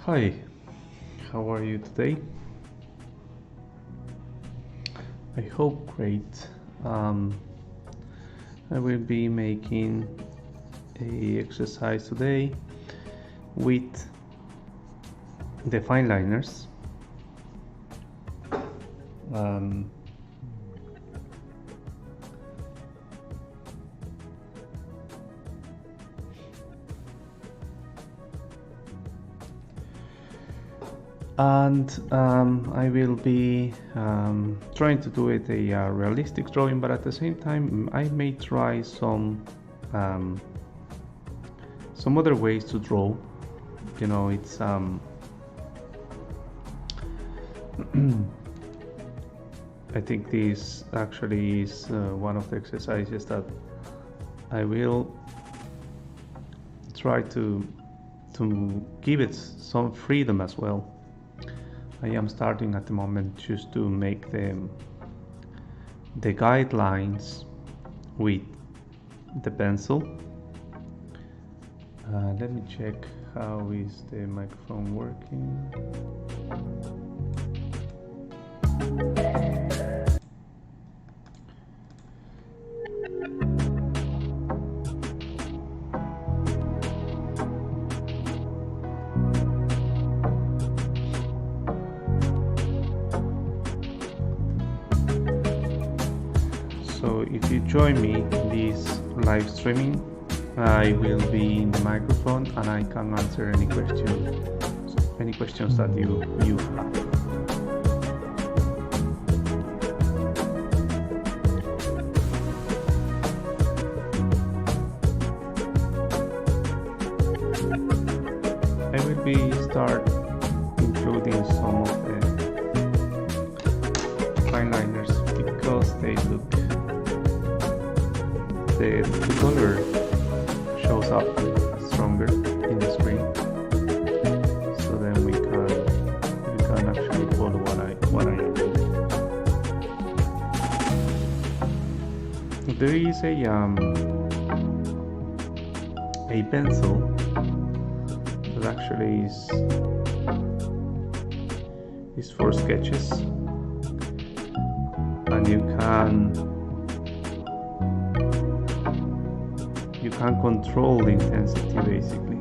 Hi, how are you today? I hope great. Um, I will be making a exercise today with the fine liners. Um, and I will be trying to do it a realistic drawing, but at the same time, I may try um, some other ways to draw. It's I think this actually is one of the exercises that I will try to give it some freedom as well. I am starting at the moment just to make the guidelines with the pencil. Let me check how is the microphone working. So if you join me in this live streaming, I will be in the microphone and I can answer any questions that you have. I will be start including some of the fine liners because they look the color shows up stronger in the screen, so then you can actually follow what I am doing. There is a pencil that actually is for sketches, and you can control the intensity basically.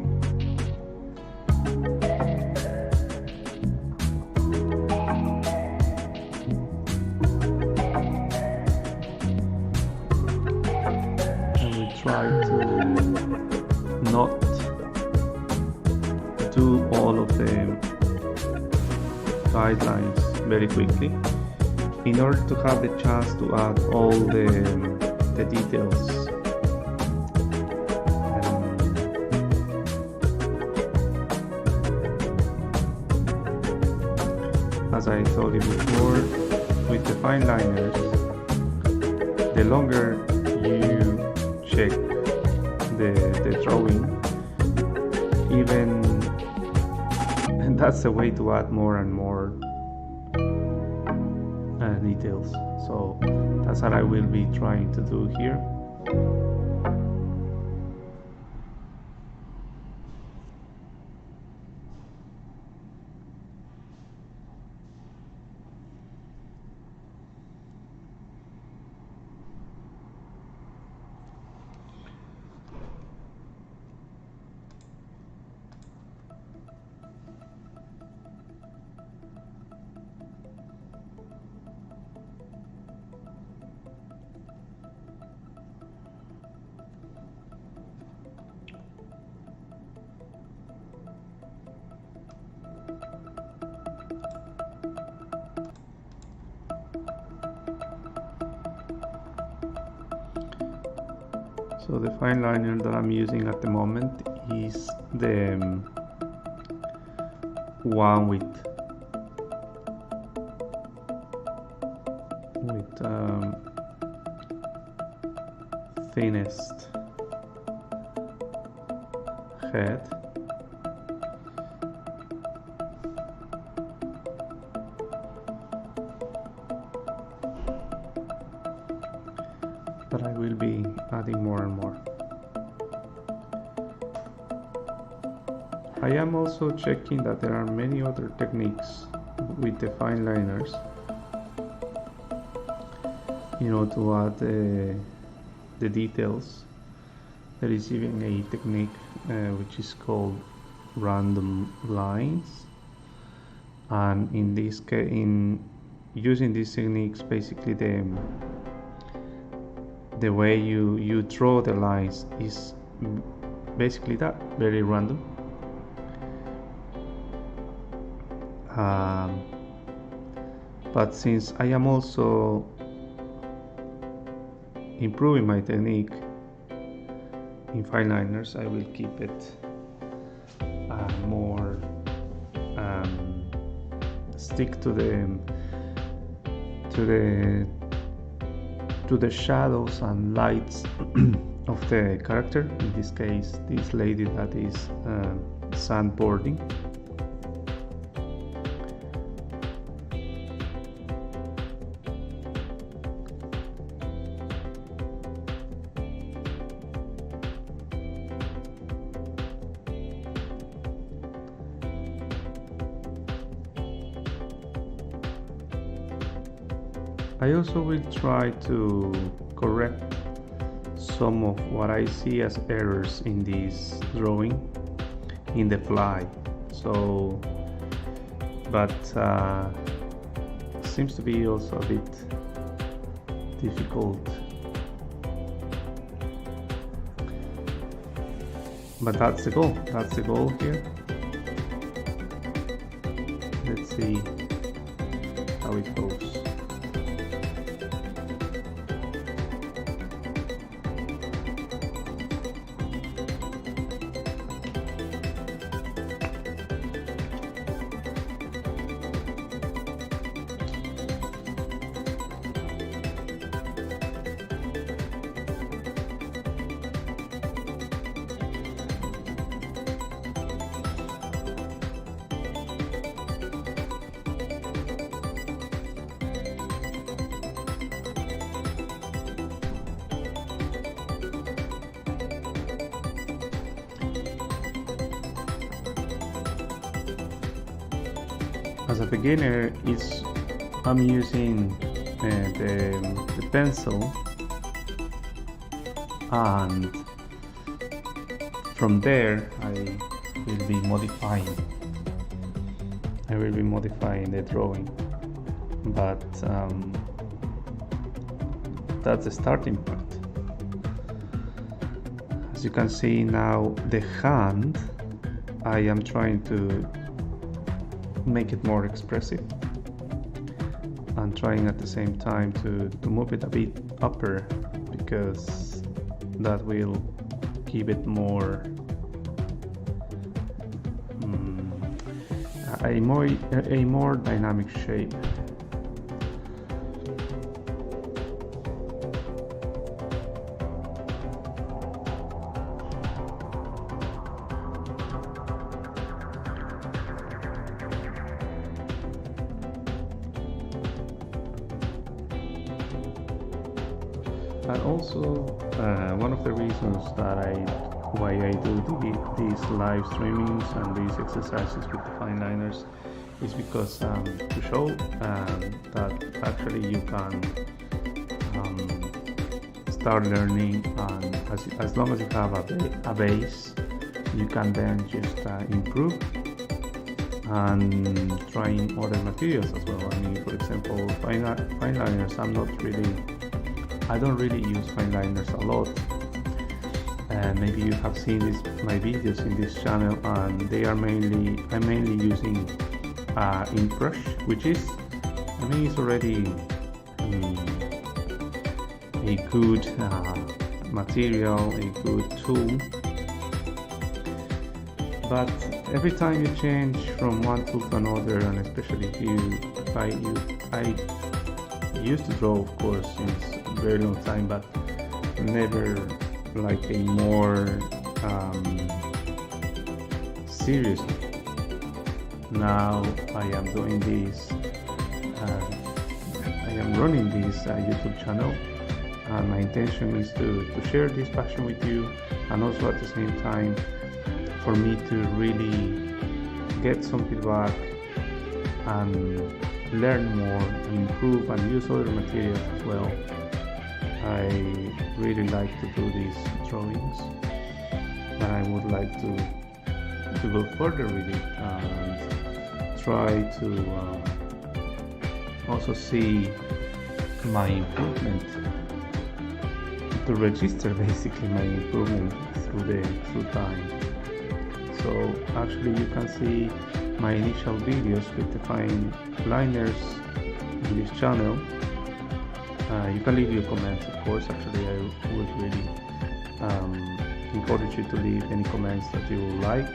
And we try to not do all of the guidelines very quickly in order to have the chance to add all the details. As I told you before, with the fine liners, the longer you check the drawing, and that's a way to add more and more details. So that's what I will be trying to do here. So the fine liner that I'm using at the moment is the one with thinnest head. But I will be adding more and more. I am also checking that there are many other techniques with the fine liners, to add the details. There is even a technique which is called random lines, and in this case, in using these techniques, basically the way you draw the lines is basically that, very random. But since I am also improving my technique in fine liners, I will keep it more stick to the shadows and lights of the character. In this case, this lady that is sandboarding. I also will try to correct some of what I see as errors in this drawing in the fly. So, but seems to be also a bit difficult. But that's the goal. That's the goal here. Let's see how it goes. As a beginner, I'm using the pencil, and from there I will be modifying the drawing, but that's the starting point. As you can see now, the hand, I am trying to make it more expressive and trying at the same time to move it a bit upper, because that will give it more a more dynamic shape. And also, one of the reasons why I do these live streamings and these exercises with the fine liners is because to show that actually you can start learning, and as long as you have a base, you can then just improve and trying other materials as well. I mean, for example, fine liners, I don't really use fine liners a lot. Maybe you have seen my videos in this channel, and I'm mainly using ink brush, which is, it's already a good material, a good tool. But every time you change from one tool to another, and especially if I used to draw, of course, since a very long time, but never like a more serious. Now I am doing this, I am running this YouTube channel, and my intention is to share this passion with you, and also at the same time for me to really get some feedback and learn more and improve and use other materials as well. I really like to do these drawings, but I would like to go further with it and try to also see my improvement, to register basically my improvement through time. So actually you can see my initial videos with the fine liners in this channel. You can leave your comments, of course. Actually, I would really encourage you to leave any comments that you would like,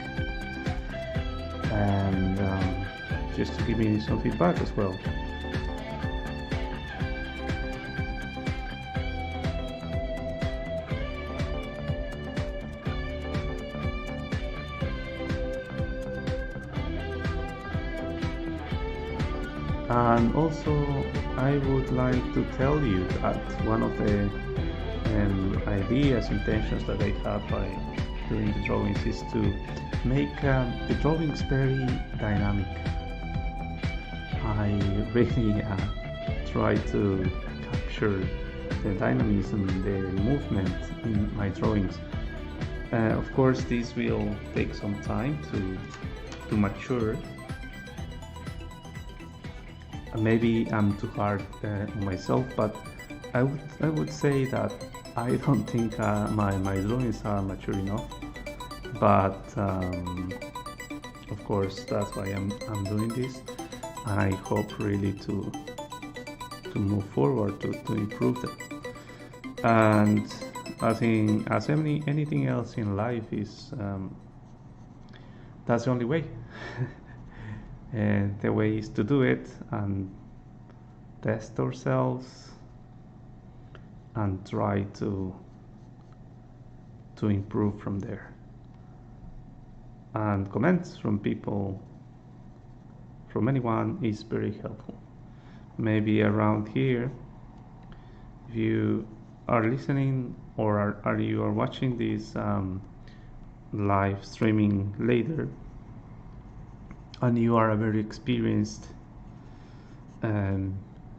and just to give me some feedback as well. And also I would like to tell you that one of the ideas, intentions that I have by doing the drawings is to make the drawings very dynamic. I really try to capture the dynamism, the movement in my drawings. Of course, this will take some time to mature. Maybe I'm too hard on myself, but I would say that I don't think my drawings are mature enough. But of course, that's why I'm doing this, and I hope really to move forward, to improve them. And I think as anything else in life is that's the only way. And the way is to do it and test ourselves and try to improve from there. And comments from people, from anyone, is very helpful. Maybe around here, if you are listening or are you watching this live streaming later, and you are a very experienced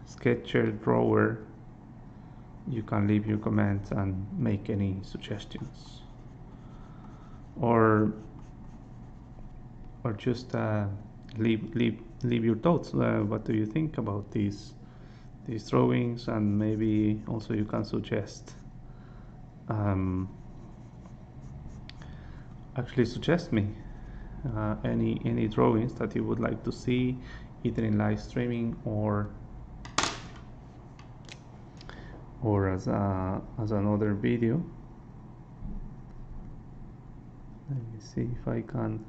sketcher, drawer, you can leave your comments and make any suggestions, or just leave your thoughts. What do you think about these drawings? And maybe also you can suggest actually suggest me any drawings that you would like to see, either in live streaming or as another video. Let me see if I can.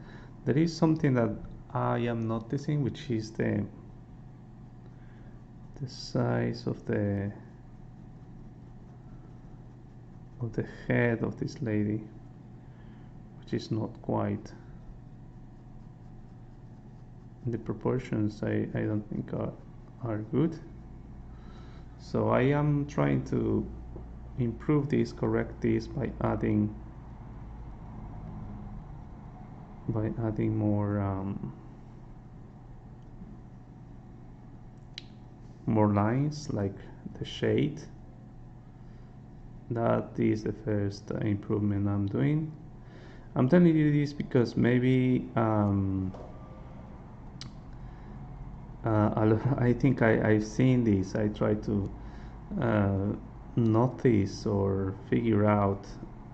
There is something that I am noticing, which is the size of the head of this lady, which is not quite. The proportions I don't think are good. So I am trying to improve this, correct this by adding more lines, like the shade. That is the first improvement I'm doing. I'm telling you this because maybe I think I've seen this. I try to notice or figure out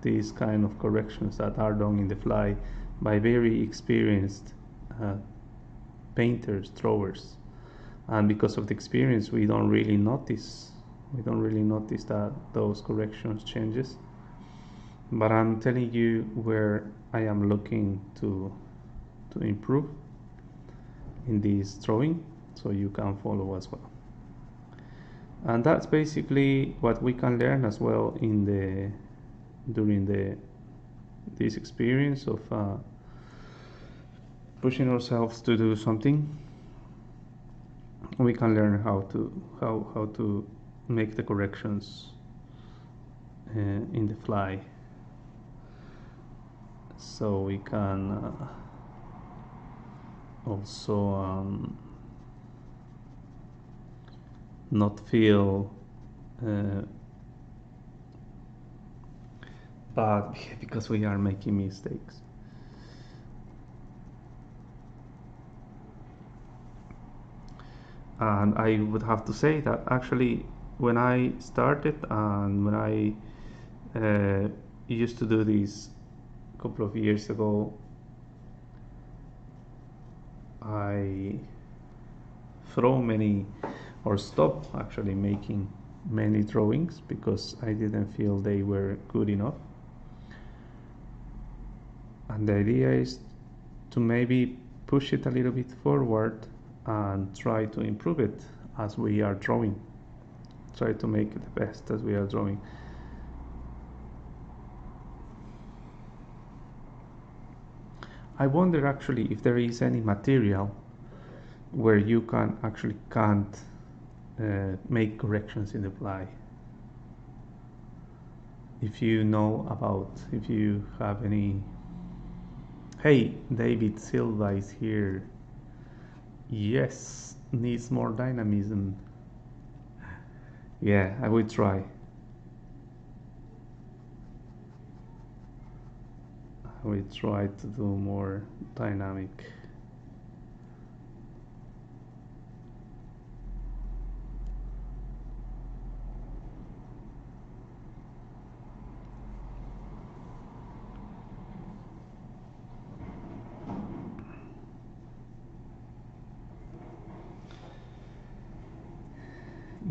these kind of corrections that are done in the fly by very experienced painters, drawers, and because of the experience, we don't really notice that those corrections changes. But I'm telling you where I am looking to improve in this drawing, so you can follow as well. And that's basically what we can learn as well during this experience of pushing ourselves to do something. We can learn how to make the corrections in the fly. so we can also not feel bad because we are making mistakes. And I would have to say that actually when I started and when I used to do this a couple of years ago, I throw many or stop actually making many drawings because I didn't feel they were good enough. And the idea is to maybe push it a little bit forward and try to improve it as we are drawing. Try to make it the best as we are drawing. I wonder actually if there is any material where you can actually can't make corrections in the fly. If you know about, if you have any. Hey, David Silva is here. Yes, needs more dynamism. Yeah, I will try. I will try to do more dynamic.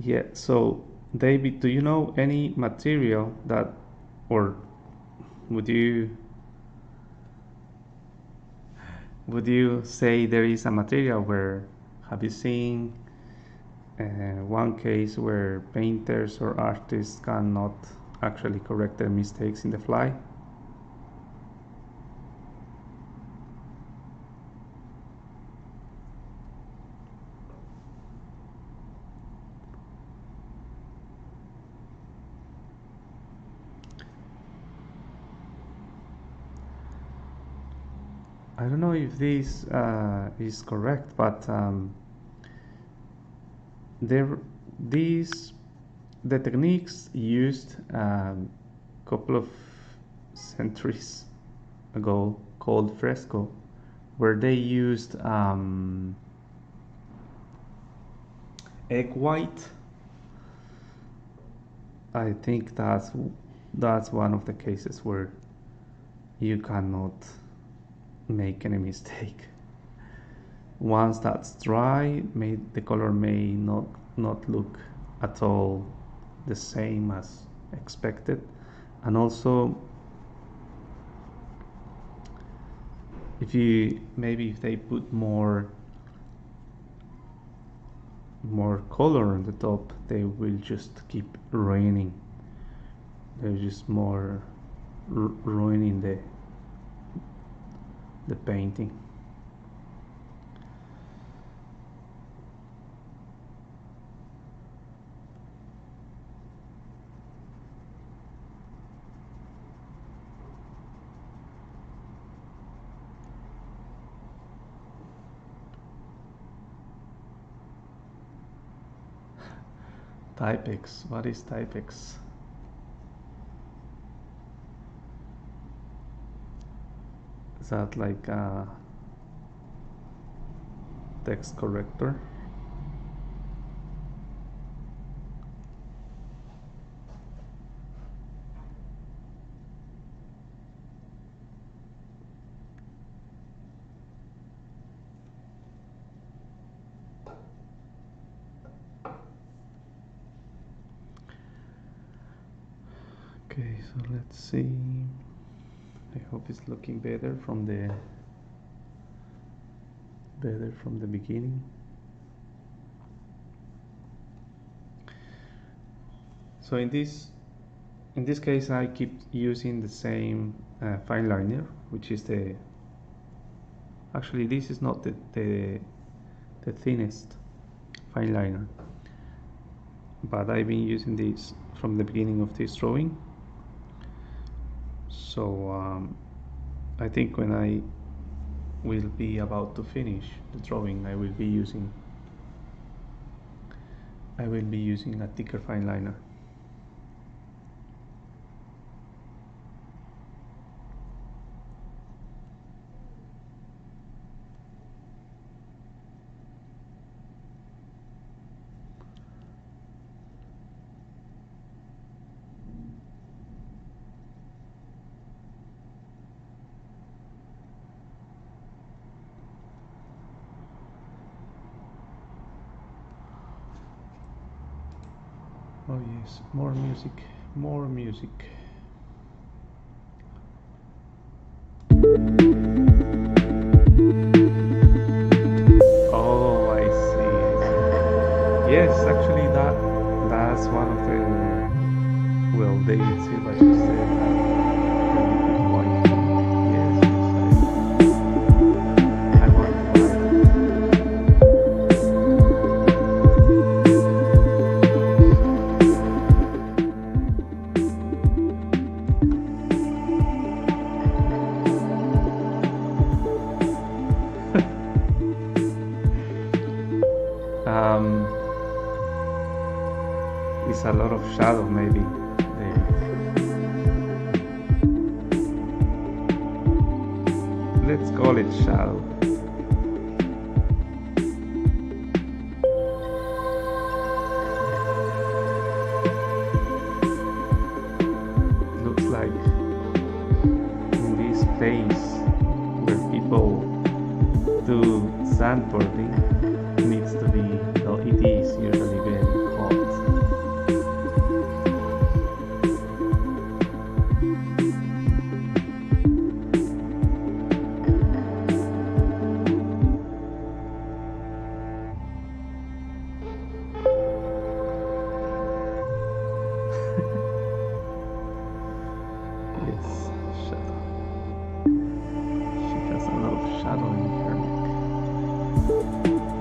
Yeah, so David, do you know any material that, or would you say there is a material where, have you seen one case where painters or artists cannot actually correct their mistakes in the fly? I don't know if this is correct, but there these the techniques used a couple of centuries ago called fresco, where they used egg white. I think that's one of the cases where you cannot make any mistake. Once that's dry, the color may not look at all the same as expected. And also, if they put more color on the top, they will just keep ruining. They're just more ruining the painting. Typex, what is Typex? Is that like a text corrector? Okay, so let's see. I hope it's looking better from the beginning. So in this case, I keep using the same fine liner, which is actually this is not the thinnest fine liner, but I've been using this from the beginning of this drawing. So I think when I will be about to finish the drawing, I will be using a thicker fine liner. Oh yes, more music, more music. Oh, I see, I see. Yes, actually, that's one of the, well, David Silva just said that really good point. Yes, yes, I want to buy it. It's a lot of shadow, maybe, David. Let's call it shadow. Looks like in this place where people do sandboarding needs to be, no, it is usually very hot. Yes, shadow. She has a lot of shadow in her neck.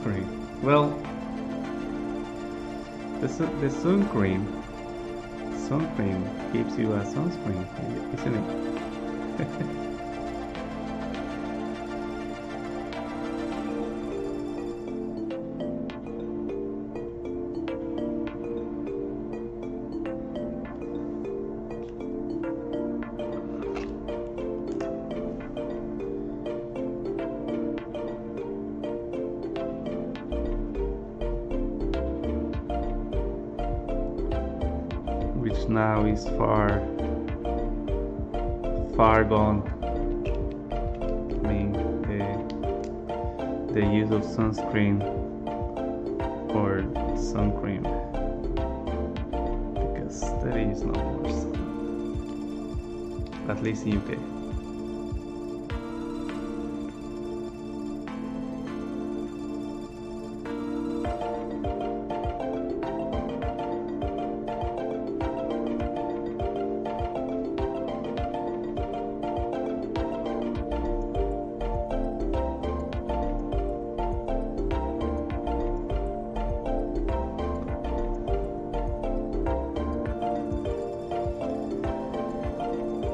sunscreen. Well, the sun cream gives you a sunscreen, isn't it? Which now is far gone. I mean, the use of sunscreen or sun cream, because there is no more sun, at least in UK.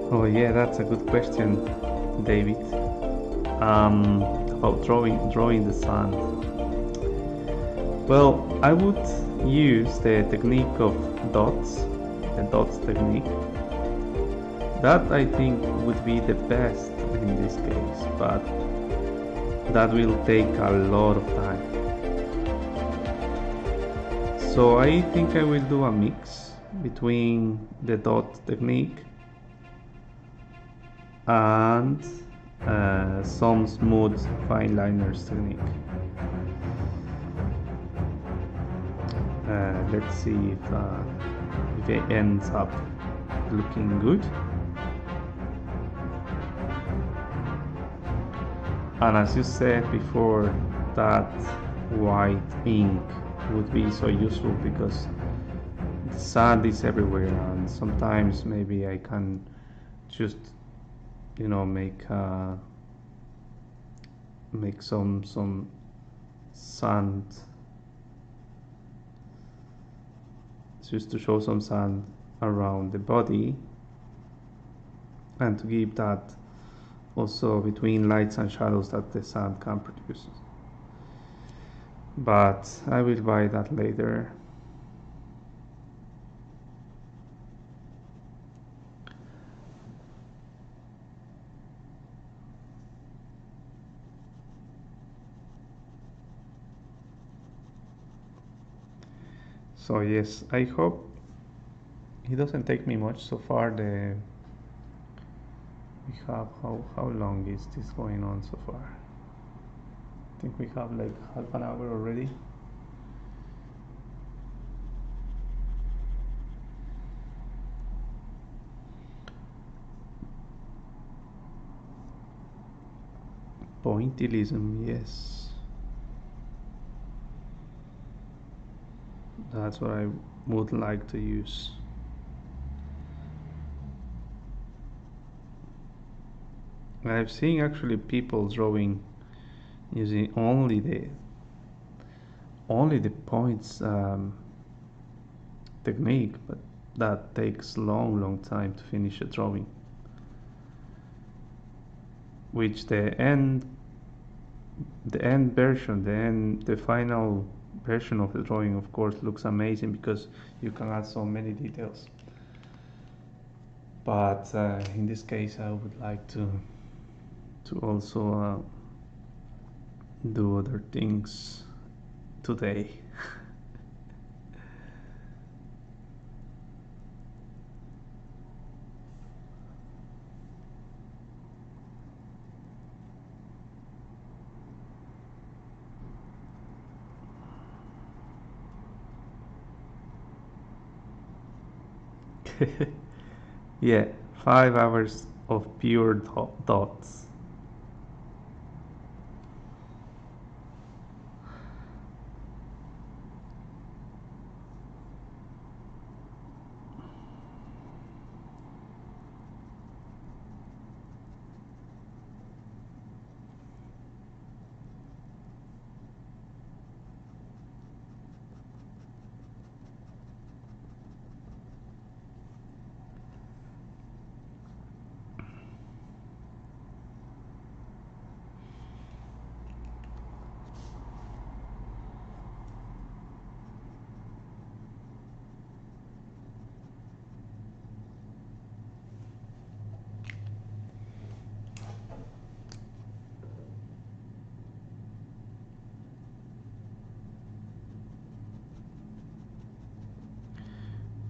Oh yeah, that's a good question, David. About drawing the sun. Well, I would use the technique of dots, the dots technique. That I think would be the best in this case, but that will take a lot of time. So I think I will do a mix between the dot technique and some smooth fine liners technique. Let's see if it ends up looking good. And as you said before, that white ink would be so useful because the sand is everywhere, and sometimes maybe I can just make some sand, just to show some sand around the body, and to give that also between lights and shadows that the sand can produce. But I will buy that later. So yes, I hope it doesn't take me much so far. We have, how long is this going on so far? I think we have like half an hour already. Pointillism, yes. That's what I would like to use. I've seen actually people drawing using only the points technique, but that takes long time to finish a drawing. Which the version, the final version of the drawing, of course, looks amazing because you can add so many details. But in this case, I would like to also do other things today. Yeah, 5 hours of pure dots.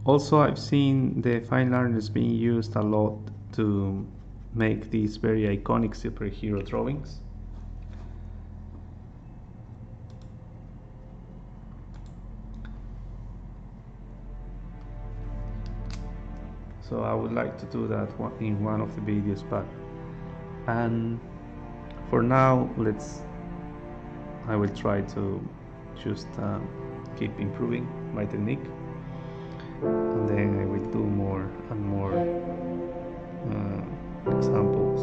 Also, I've seen the fine liners being used a lot to make these very iconic superhero drawings. So I would like to do that in one of the videos, but and for now I will try to just keep improving my technique, and then I will do more and more examples.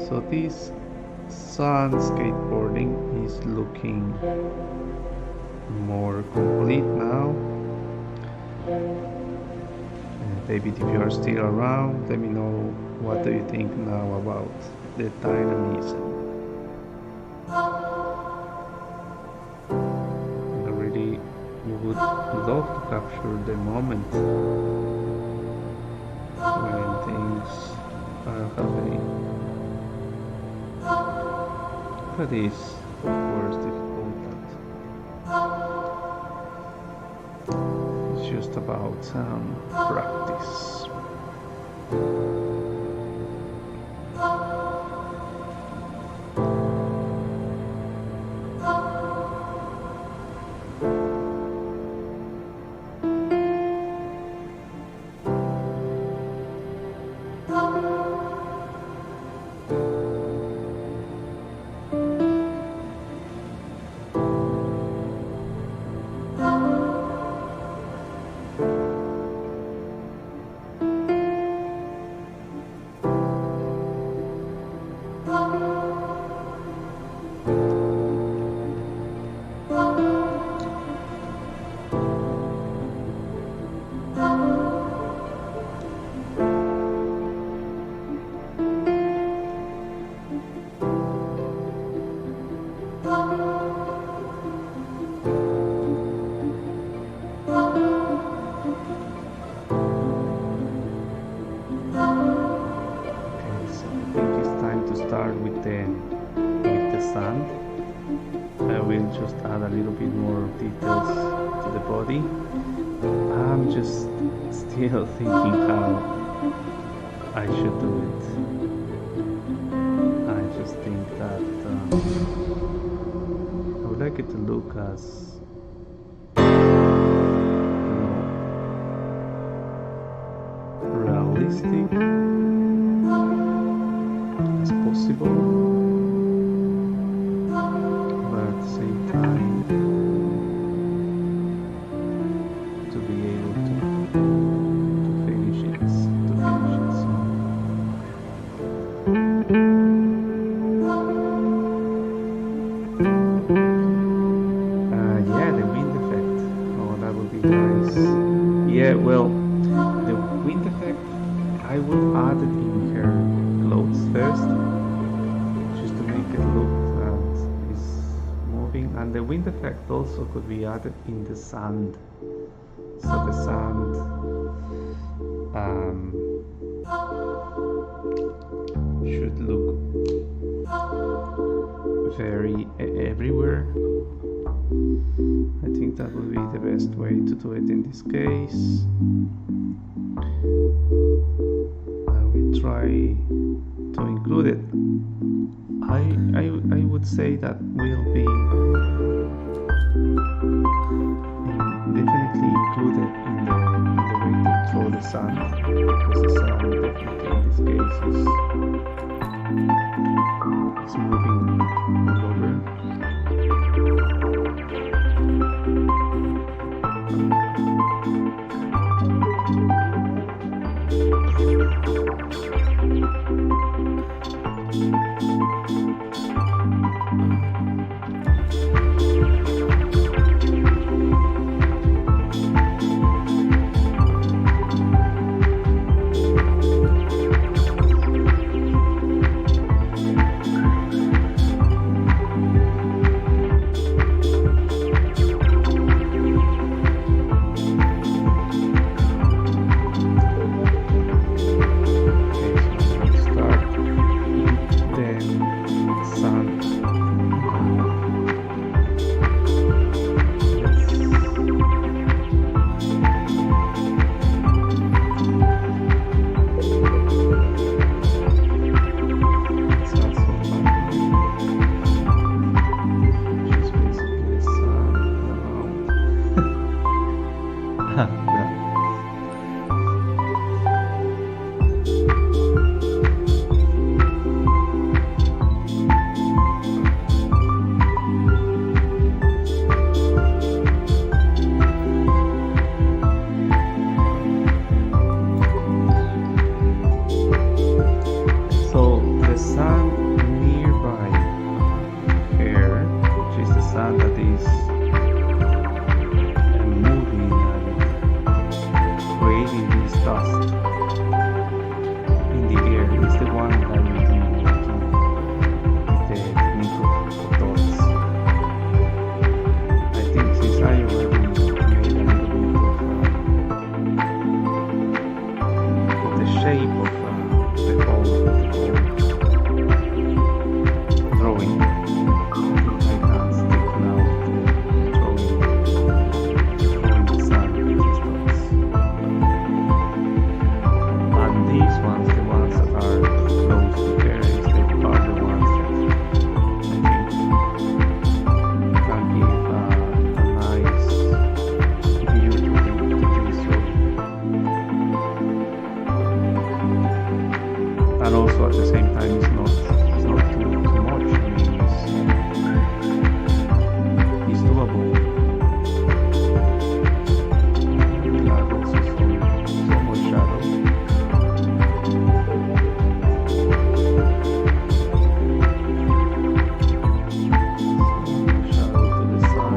So this sun skateboarding is looking more complete now. David, if you are still around, let me know what do you think now about the dynamism. I really would love to capture the moment when things are happening. But it is, of course, difficult, but it's just about practice. Just add a little bit more details to the body. I'm just still thinking how I should do it. I just think that I would like it to look as realistic as possible. Well, the wind effect, I will add it in her clothes first, just to make it look that it's moving, and the wind effect also could be added in the sand, so the sand should look very everywhere. I think that would be the best way to do it in this case. I will try to include it. I would say that will be definitely included in the way to draw the sand, because the sand definitely in this case is moving all over. Yeah. So the sun nearby here, which is the sun that is moving and creating this dust in the air, is the one that will be working with the technique of dots. I think since I already made a little bit of the shape of the whole drawing, I think I can stick now to drawing the sun with these dots. And these ones, the ones that are close to there, is the harder ones that I think can give a nice view to this drawing. And also at the same time, it's not too much. I mean, it's doable. There are also so much shadow. Shadow to the sun.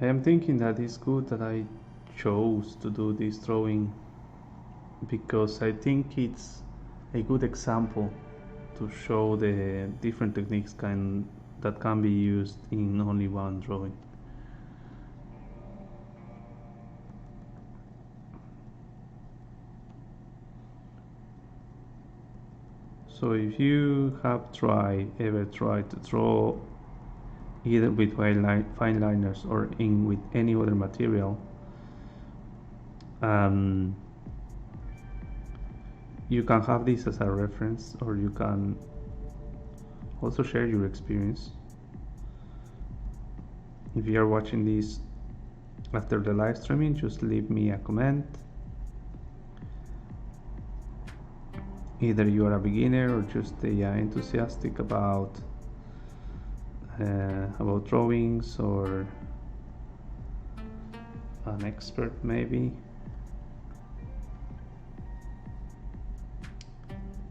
I am thinking that it's good that I chose to do this drawing because I think it's a good example to show the different techniques that can be used in only one drawing. So if you have ever tried to draw either with fine liners or with any other material, you can have this as a reference, or you can also share your experience. If you are watching this after the live streaming, just leave me a comment. Either you are a beginner or just enthusiastic about drawings, or an expert maybe.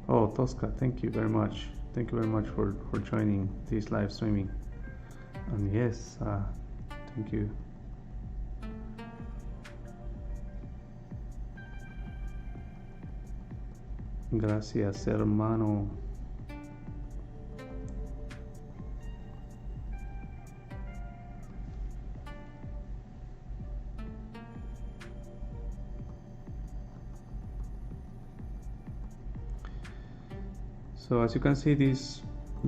Oh, Tosca, thank you very much. Thank you very much for joining this live streaming. And yes, thank you. Gracias, hermano. So as you can see, this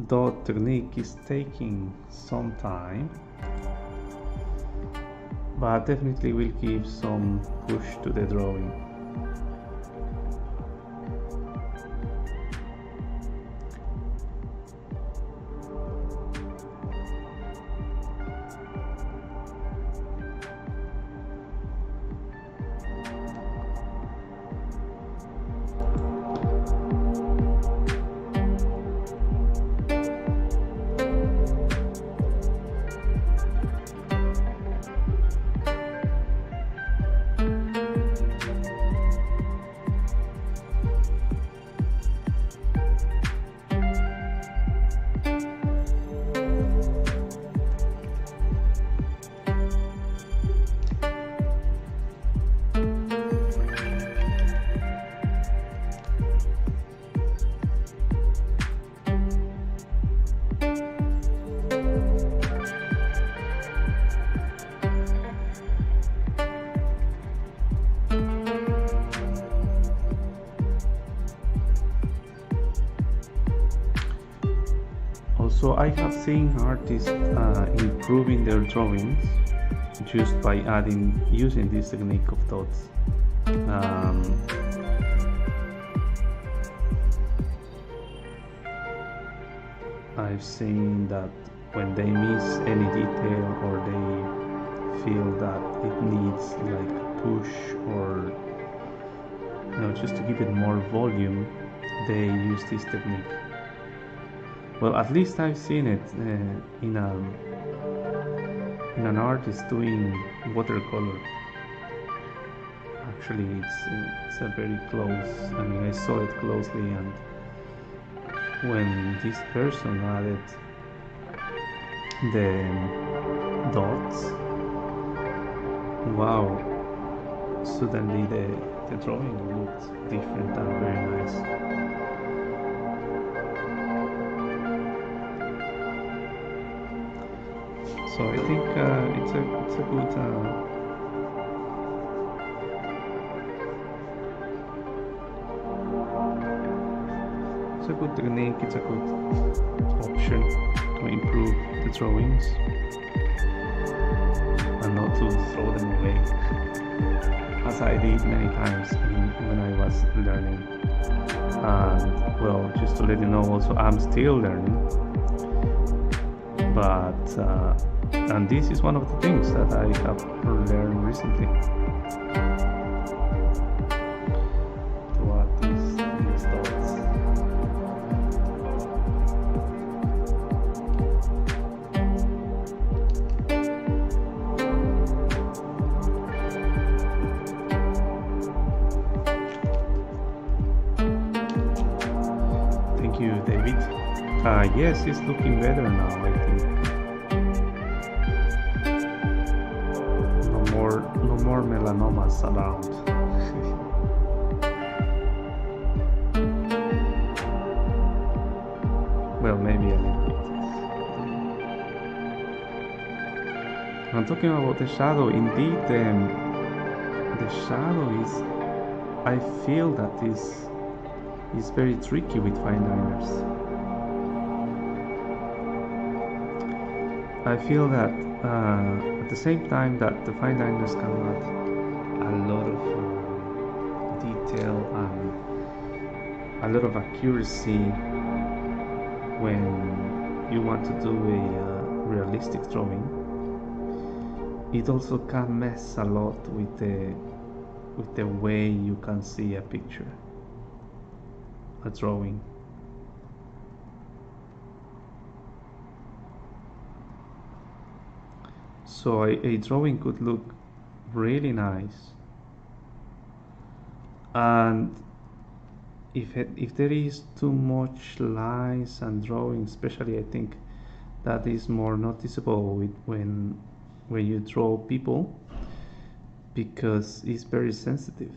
dot technique is taking some time, but definitely will give some push to the drawing. So I have seen artists improving their drawings just by using this technique of dots. I've seen that when they miss any detail or they feel that it needs like a push or just to give it more volume, they use this technique. Well, at least I've seen it in an artist doing watercolor. Actually, it's a very close. I mean, I saw it closely, and when this person added the dots, wow! Suddenly the drawing looked different and very nice. So I think it's a good technique. It's a good option to improve the drawings and not to throw them away, as I did many times when I was learning. And well, just to let you know, also I'm still learning, but. And this is one of the things that I have learned recently. To add these dots. Thank you, David. Yes, it's looking better now, I think. No more melanomas around. Well, maybe a little bit. I'm talking about the shadow. Indeed, the shadow is. I feel that is very tricky with fine liners. I feel that at the same time that the fine liners can add a lot of detail and a lot of accuracy when you want to do a realistic drawing, it also can mess a lot with the way you can see a picture, a drawing. So a drawing could look really nice, and if there is too much lines and drawing, especially, I think that is more noticeable when you draw people, because it's very sensitive.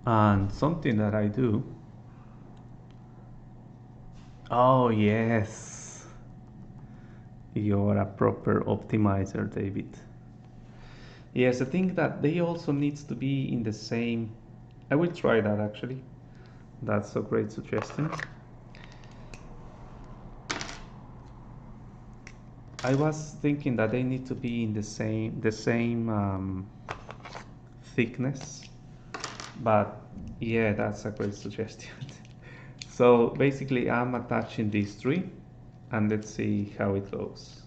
And something that I do. Oh, yes. you're a proper optimizer, David. Yes, I think that they also needs to be in the same. I will try that actually. That's a great suggestion. I was thinking that they need to be in the same thickness, but yeah, that's a great suggestion. So basically, I'm attaching these three, and let's see how it goes.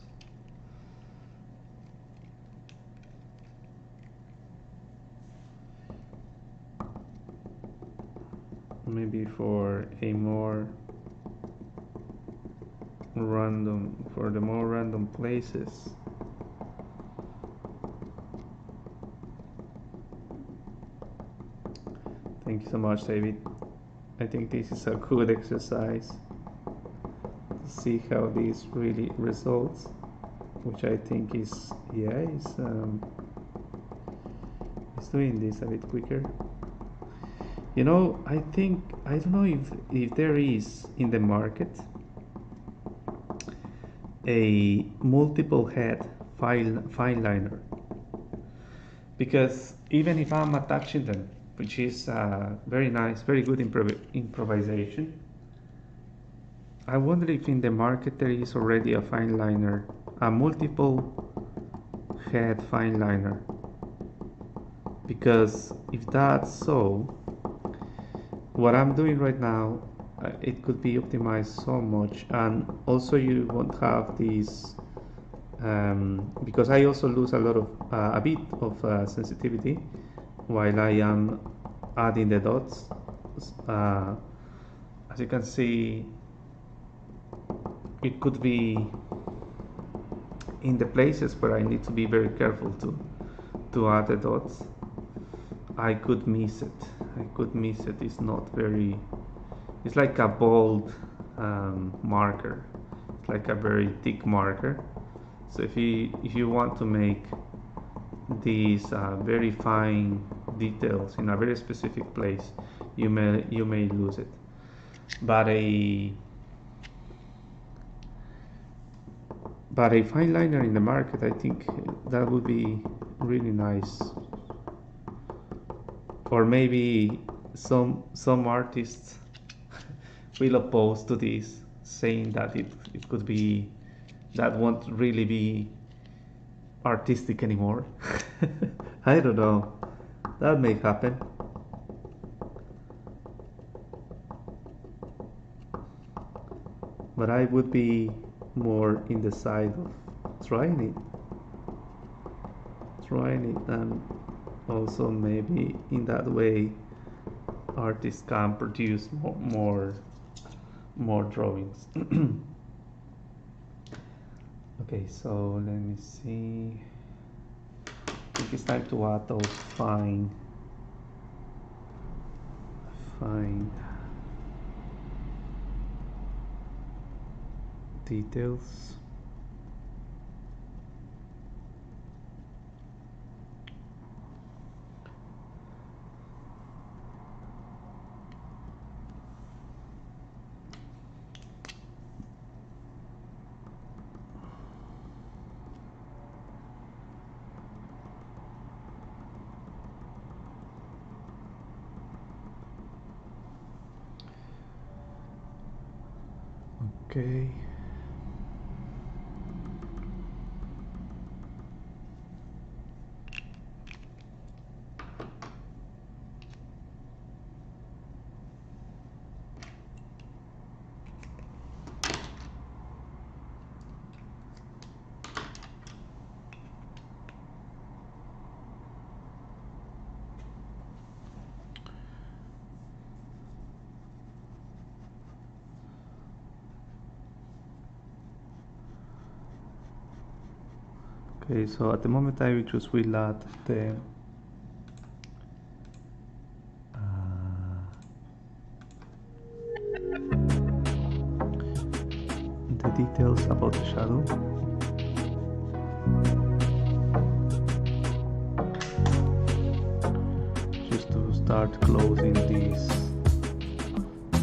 Maybe for a more random, for the more random places. Thank you so much, David. I think this is a good exercise to see how this really results, which I think is, yeah, is doing this a bit quicker. You know, I don't know if there is in the market a multiple head fine liner, because even if I'm attaching them, which is very nice, very good improvisation, I wonder if in the market there is already a fine liner, a multiple head fine liner, because if that's so, what I'm doing right now, it could be optimized so much, and also you won't have these, because I also lose a bit of sensitivity while I am adding the dots. As you can see, it could be in the places where I need to be very careful to add the dots. I could miss it. It's not very. It's like a bold marker. It's like a very thick marker. So if you want to make these very fine details in a very specific place, you may lose it. But a fine liner in the market, I think that would be really nice. Or maybe some artists will oppose to this, saying that it could be, that won't really be artistic anymore. I don't know. That may happen. But I would be more in the side of trying it, and also maybe in that way artists can produce more drawings. Okay, so let me see. I think it's time to add those fine details. Okay. Okay, so at the moment I just will add the details about the shadow. Just to start closing this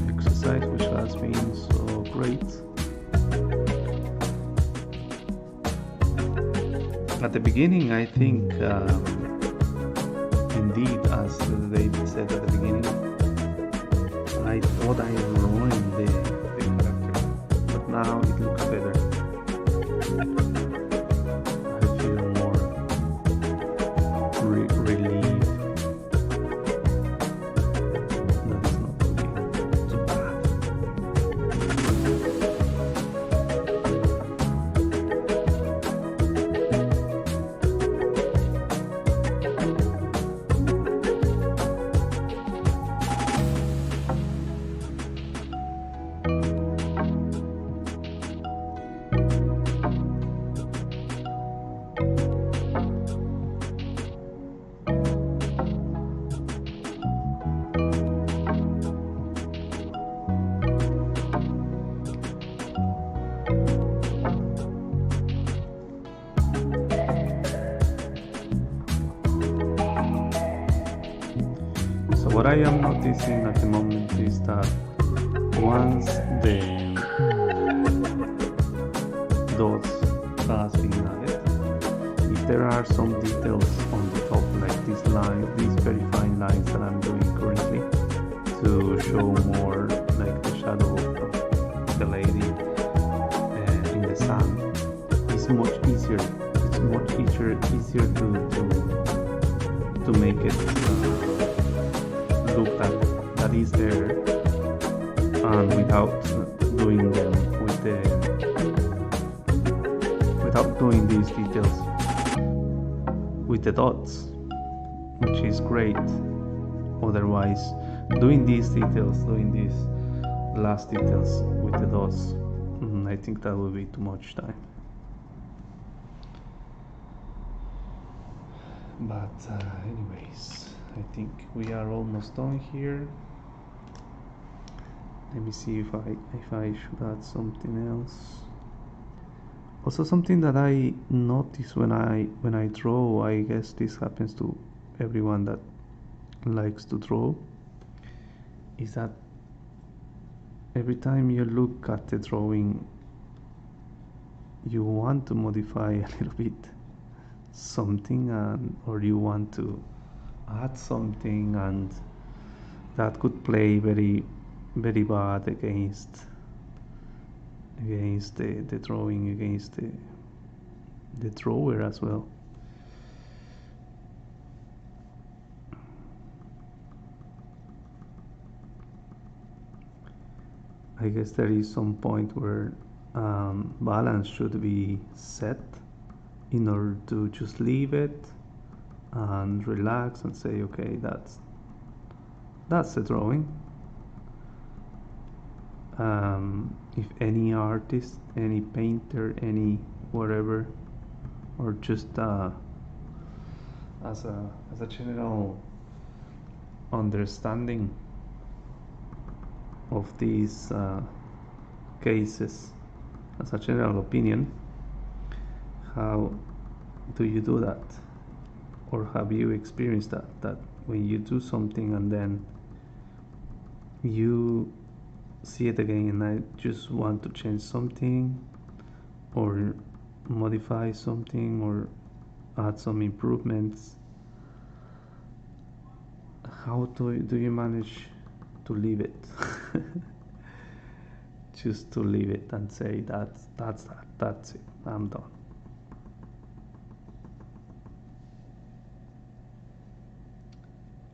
exercise, which has been so great. At the beginning, I think, indeed, as David said at the beginning, I thought I ruined the character, but now it looks better. I feel more relieved that it's not too bad. So what I am noticing at the moment is that once the dots has been added, if there are some details on the top, like this line, these very fine lines that I'm doing currently to show more like the shadow of the lady in the sun, it's much easier. It's much easier to make it look that is there, and without doing them without doing these details with the dots, which is great. Otherwise, doing these last details with the dots, I think that will be too much time. But anyways, I think we are almost done here. Let me see if I should add something else. Also, something that I notice when I draw, I guess this happens to everyone that likes to draw, is that every time you look at the drawing, you want to modify a little bit something, or you want to add something, and that could play very, very bad against the drawing, against the drawer as well. I guess there is some point where balance should be set in order to just leave it and relax and say, okay, that's the drawing. If any artist, any painter, any whatever, or just as a general understanding of these cases, as a general opinion, how do you do that? Or have you experienced that when you do something and then you see it again and I just want to change something or modify something or add some improvements, how do you manage to leave it? Just to leave it and say that's it, I'm done.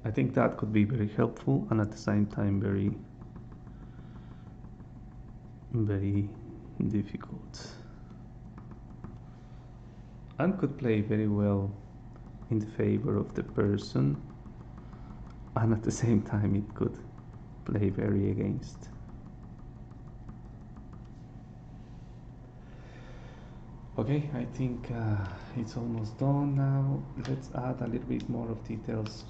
I think that could be very helpful and at the same time very, very difficult, and could play very well in the favor of the person, and at the same time it could play very against. Okay, I think it's almost done now. Let's add a little bit more of details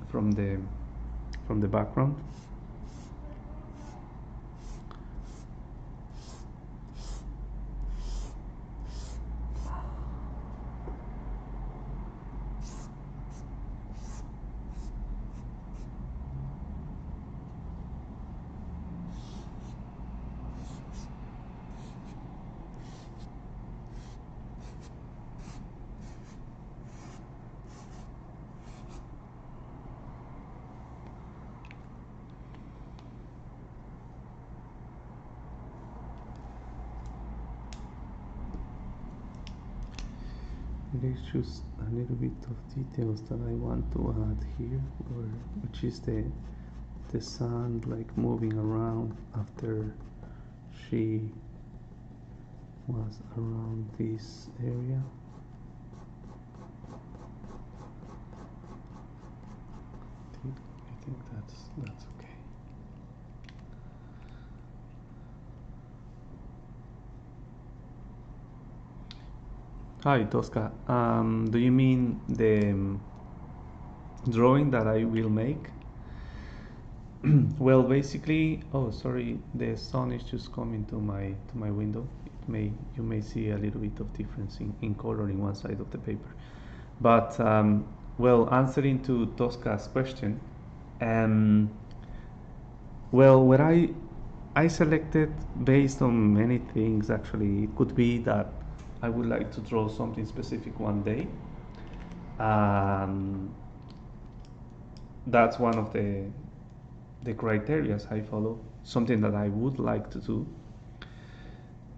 from the background. It is just a little bit of details that I want to add here, which is the sand like moving around after she was around this area. I think that's okay. Hi, Tosca. Do you mean the drawing that I will make? Well, basically, oh, sorry, the sun is just coming to my window. You may see a little bit of difference in color in one side of the paper. But well, answering to Tosca's question, um, well, what I selected based on many things. Actually, it could be that I would like to draw something specific one day. Um, that's one of the criterias I follow. Something that I would like to do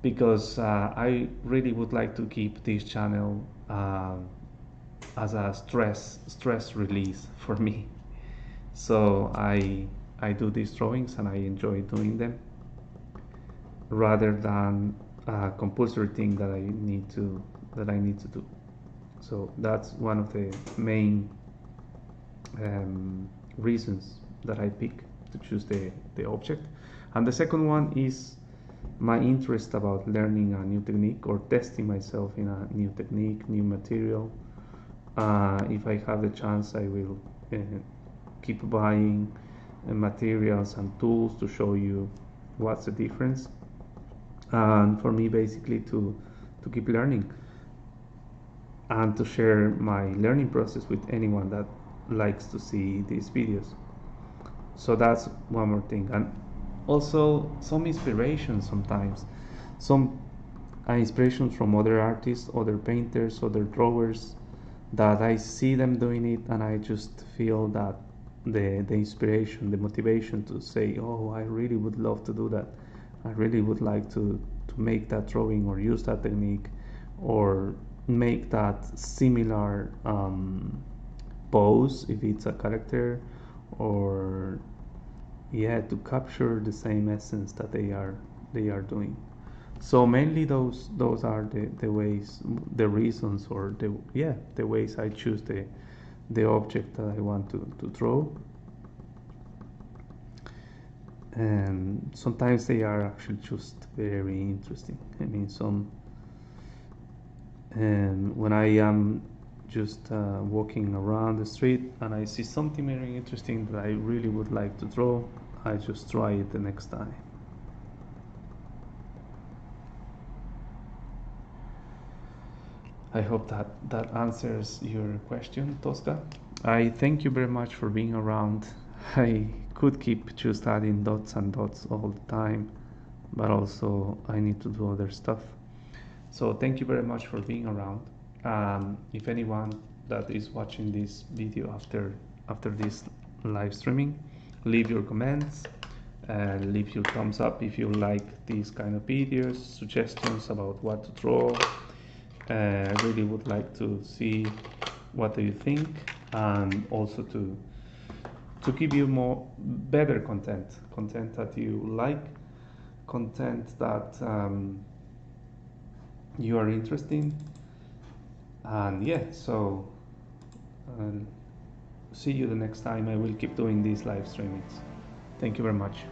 because I really would like to keep this channel as a stress release for me. So I do these drawings and I enjoy doing them rather than a compulsory thing that I need to do. So that's one of the main reasons that I pick to choose the object. And the second one is my interest about learning a new technique or testing myself in a new technique, new material. If I have the chance, I will keep buying materials and tools to show you what's the difference. And for me, basically, to keep learning and to share my learning process with anyone that likes to see these videos. So that's one more thing. And also some inspiration sometimes. Some inspirations from other artists, other painters, other drawers that I see them doing it and I just feel that the inspiration, the motivation to say, oh, I really would love to do that. I really would like to make that drawing or use that technique or make that similar pose if it's a character or yeah, to capture the same essence that they are doing. So mainly those are the ways, the reasons, or the ways I choose the object that I want to draw. And sometimes they are actually just very interesting. I mean, some and when I am just walking around the street and I see something very interesting that I really would like to draw, I just try it the next time. I hope that answers your question, Tosca. I thank you very much for being around. I could keep just adding dots and dots all the time, but also I need to do other stuff. So thank you very much for being around. If anyone that is watching this video after this live streaming, leave your comments, leave your thumbs up if you like these kind of videos, suggestions about what to draw. I really would like to see what do you think, and also to give you more better content that you like, content that you are interested in. And yeah, so uh, see you the next time. I will keep doing these live streamings. Thank you very much.